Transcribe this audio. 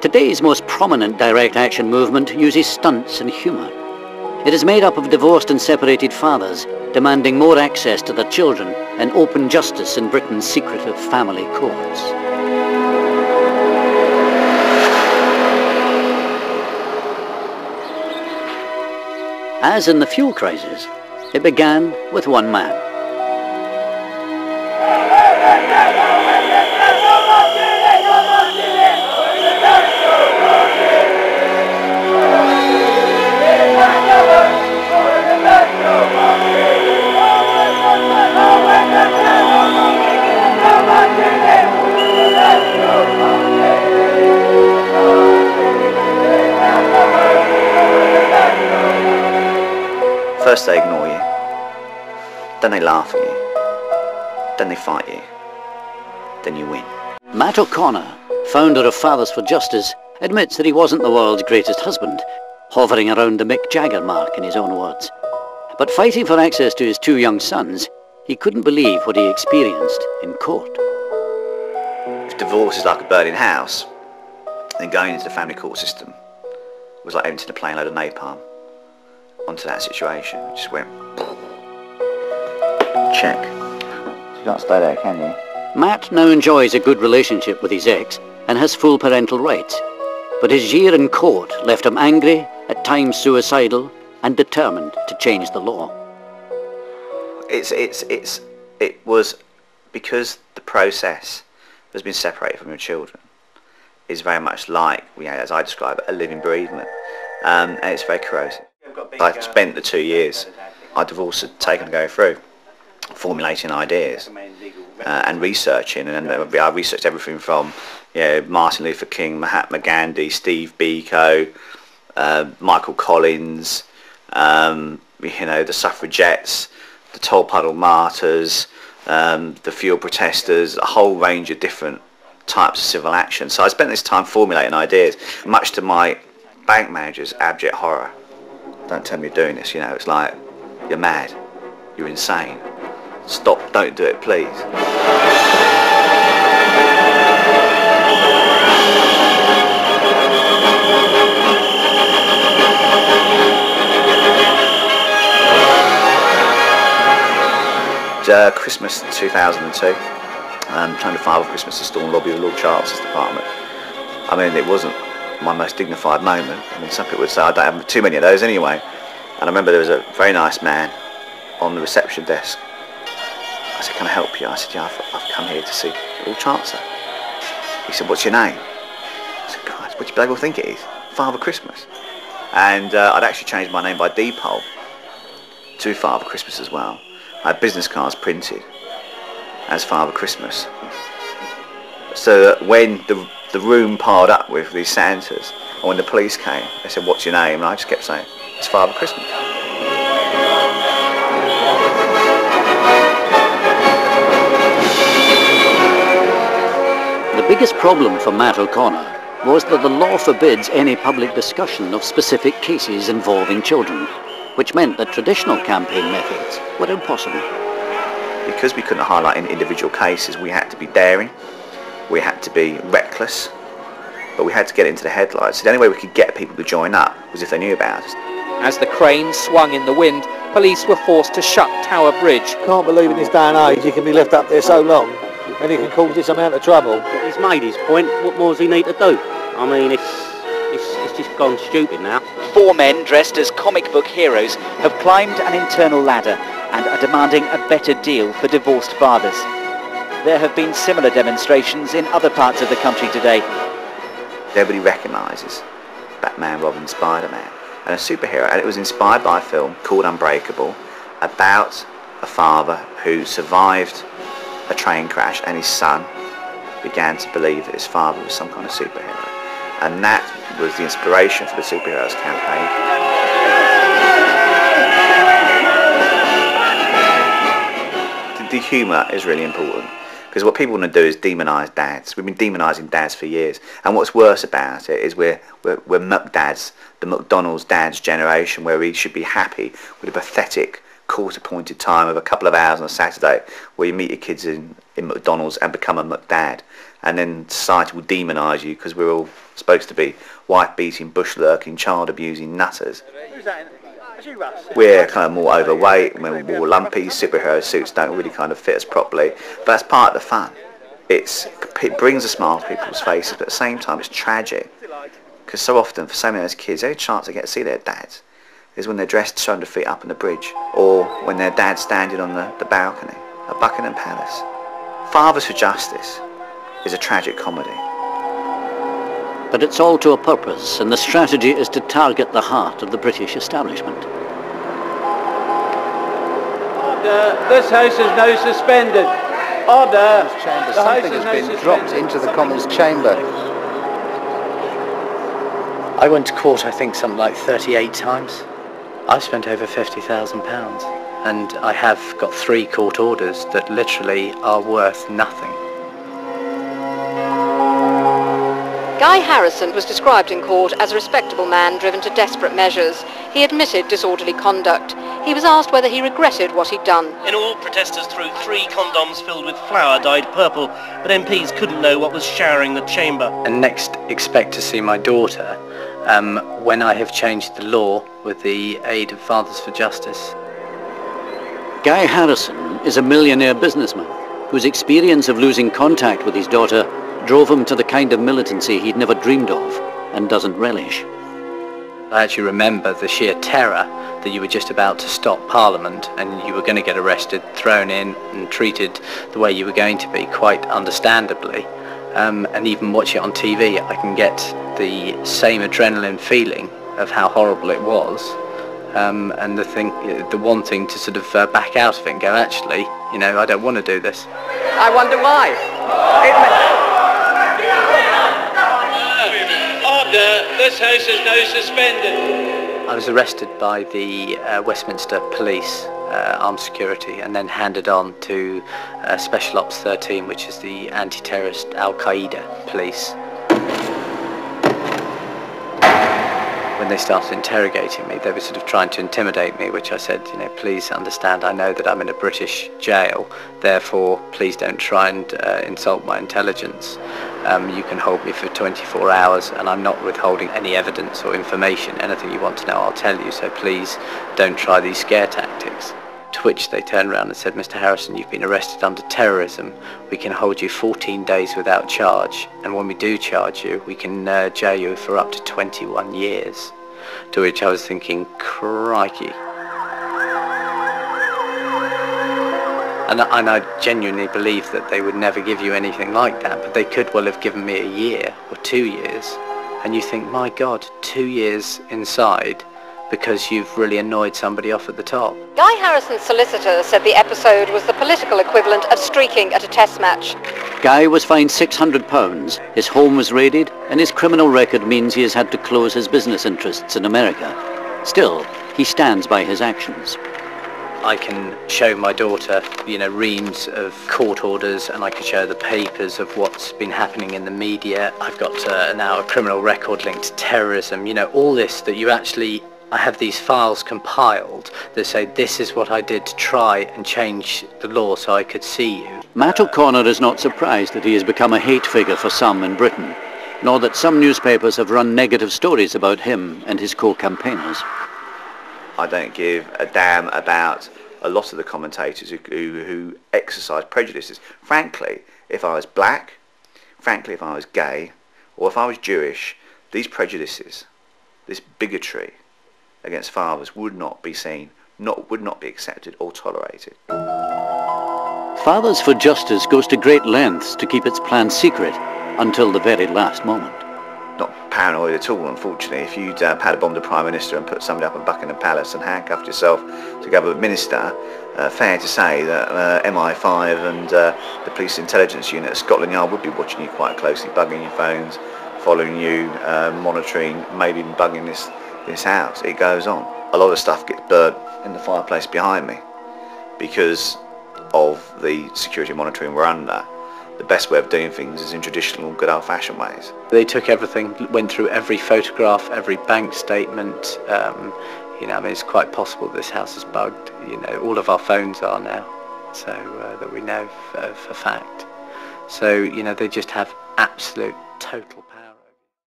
Today's most prominent direct action movement uses stunts and humour. It is made up of divorced and separated fathers demanding more access to their children and open justice in Britain's secretive family courts. As in the fuel crisis, it began with one man. First they ignore you, then they laugh at you, then they fight you, then you win. Matt O'Connor, founder of Fathers for Justice, admits that he wasn't the world's greatest husband, hovering around the Mick Jagger mark in his own words. But fighting for access to his two young sons, he couldn't believe what he experienced in court. If divorce is like a burning house, then going into the family court system was like emptying a plane load of napalm onto that situation. It just went check. You can't stay there, can you? Matt now enjoys a good relationship with his ex and has full parental rights. But his year in court left him angry, at times suicidal, and determined to change the law. It was because the process has been separated from your children is very much like, as I describe it, a living bereavement, and it's very corrosive. I spent the 2 years our divorce had taken to go through, formulating ideas and researching, and I researched everything from Martin Luther King, Mahatma Gandhi, Steve Biko, Michael Collins, the suffragettes, the Tolpuddle martyrs, the fuel protesters, a whole range of different types of civil action. So I spent this time formulating ideas, much to my bank manager's abject horror. Don't tell me you're doing this, it's like, you're mad, you're insane. Stop, don't do it, please. Christmas 2002, trying to file for Christmas installment lobby of Lord Chancellor's department. I mean, it wasn't my most dignified moment. I mean, some people would say I don't have too many of those anyway. And I remember there was a very nice man on the reception desk. I said, can I help you? I said, yeah, I've come here to see Lord Chancellor. He said, what's your name? I said, Christ, what do you people think it is? Father Christmas. And I'd actually changed my name by deed-poll to Father Christmas as well. I had business cards printed as Father Christmas. So that when the room piled up with these Santas, and when the police came, they said, what's your name? And I just kept saying, it's Father Christmas. The biggest problem for Matt O'Connor was that the law forbids any public discussion of specific cases involving children, which meant that traditional campaign methods were impossible. Because we couldn't highlight in individual cases, we had to be daring, we had to be reckless, but we had to get into the headlines. So the only way we could get people to join up was if they knew about us. As the crane swung in the wind, police were forced to shut Tower Bridge. Can't believe in this day and age you can be left up there so long and you can cause this amount of trouble. He's made his point. What more does he need to do? I mean, it's just gone stupid now. 4 men dressed as comic book heroes have climbed an internal ladder and are demanding a better deal for divorced fathers. There have been similar demonstrations in other parts of the country today. Everybody recognises Batman, Robin, Spider-Man and a superhero, and it was inspired by a film called Unbreakable about a father who survived a train crash and his son began to believe that his father was some kind of superhero, and that was the inspiration for the Superheroes campaign. The humour is really important, because what people want to do is demonise dads. We've been demonising dads for years, and what's worse about it is we're muck dads, the McDonald's dads generation, where we should be happy with a pathetic court-appointed time of a couple of hours on a Saturday where you meet your kids in McDonald's and become a McDad, and then society will demonise you because we're all supposed to be wife-beating, bush-lurking, child-abusing nutters. We're kind of more overweight, we're more lumpy, superhero suits don't really kind of fit us properly, but that's part of the fun. It brings a smile to people's faces, but at the same time it's tragic, because so often for so many of those kids, the only chance they get to see their dads is when they're dressed showing their feet up on the bridge, or when their dad's standing on the balcony at Buckingham Palace. Fathers for Justice is a tragic comedy. But it's all to a purpose, and the strategy is to target the heart of the British establishment. Order, this House is now suspended. Order, Something has been dropped into the Commons chamber. I went to court, I think, something like 38 times. I've spent over £50,000, and I have got 3 court orders that literally are worth nothing. Guy Harrison was described in court as a respectable man driven to desperate measures. He admitted disorderly conduct. He was asked whether he regretted what he'd done. In all, protesters threw 3 condoms filled with flour dyed purple, but MPs couldn't know what was showering the chamber. And next, expect to see my daughter when I have changed the law with the aid of Fathers for Justice. Guy Harrison is a millionaire businessman whose experience of losing contact with his daughter drove him to the kind of militancy he'd never dreamed of and doesn't relish. I actually remember the sheer terror that you were just about to stop Parliament and you were going to get arrested, thrown in and treated the way you were going to be, quite understandably. And even watch it on TV, I can get the same adrenaline feeling of how horrible it was. And the one thing to sort of back out of it and go, actually, you know, I don't want to do this. I wonder why. Order, this House is now suspended. I was arrested by the Westminster Police Armed Security and then handed on to Special Ops 13, which is the anti-terrorist Al-Qaeda police. When they started interrogating me, they were sort of trying to intimidate me, which I said, you know, please understand, I know that I'm in a British jail, therefore please don't try and insult my intelligence. You can hold me for 24 hours and I'm not withholding any evidence or information. Anything you want to know, I'll tell you, so please don't try these scare tactics. To which they turned around and said, Mr. Harrison, you've been arrested under terrorism. We can hold you 14 days without charge, and when we do charge you, we can jail you for up to 21 years. To which I was thinking, crikey. And I genuinely believe that they would never give you anything like that, but they could well have given me a year or 2 years. And you think, my God, 2 years inside because you've really annoyed somebody off at the top. Guy Harrison's solicitor said the episode was the political equivalent of streaking at a test match. Guy was fined £600, his home was raided, and his criminal record means he has had to close his business interests in America. Still, he stands by his actions. I can show my daughter, you know, reams of court orders, and I can show the papers of what's been happening in the media. I've got now a criminal record linked to terrorism, you know, all this that you actually... I have these files compiled that say this is what I did to try and change the law so I could see you. Matt O'Connor is not surprised that he has become a hate figure for some in Britain, nor that some newspapers have run negative stories about him and his co-campaigners. I don't give a damn about a lot of the commentators who exercise prejudices. Frankly, if I was black, frankly, if I was gay, or if I was Jewish, these prejudices, this bigotry against fathers would not be seen, would not be accepted or tolerated. Fathers for Justice goes to great lengths to keep its plan secret until the very last moment. Not paranoid at all, unfortunately. If you'd had bombed the Prime Minister and put somebody up at Buckingham Palace and handcuffed yourself to government minister, fair to say that MI5 and the Police Intelligence Unit at Scotland Yard would be watching you quite closely, bugging your phones, following you, monitoring, maybe even bugging this house. It goes on. A lot of stuff gets burnt in the fireplace behind me because of the security monitoring we're under. The best way of doing things is in traditional, good old-fashioned ways. They took everything, went through every photograph, every bank statement. You know, I mean, it's quite possible this house is bugged. You know, all of our phones are now, so that we know for fact. So, you know, they just have absolute, total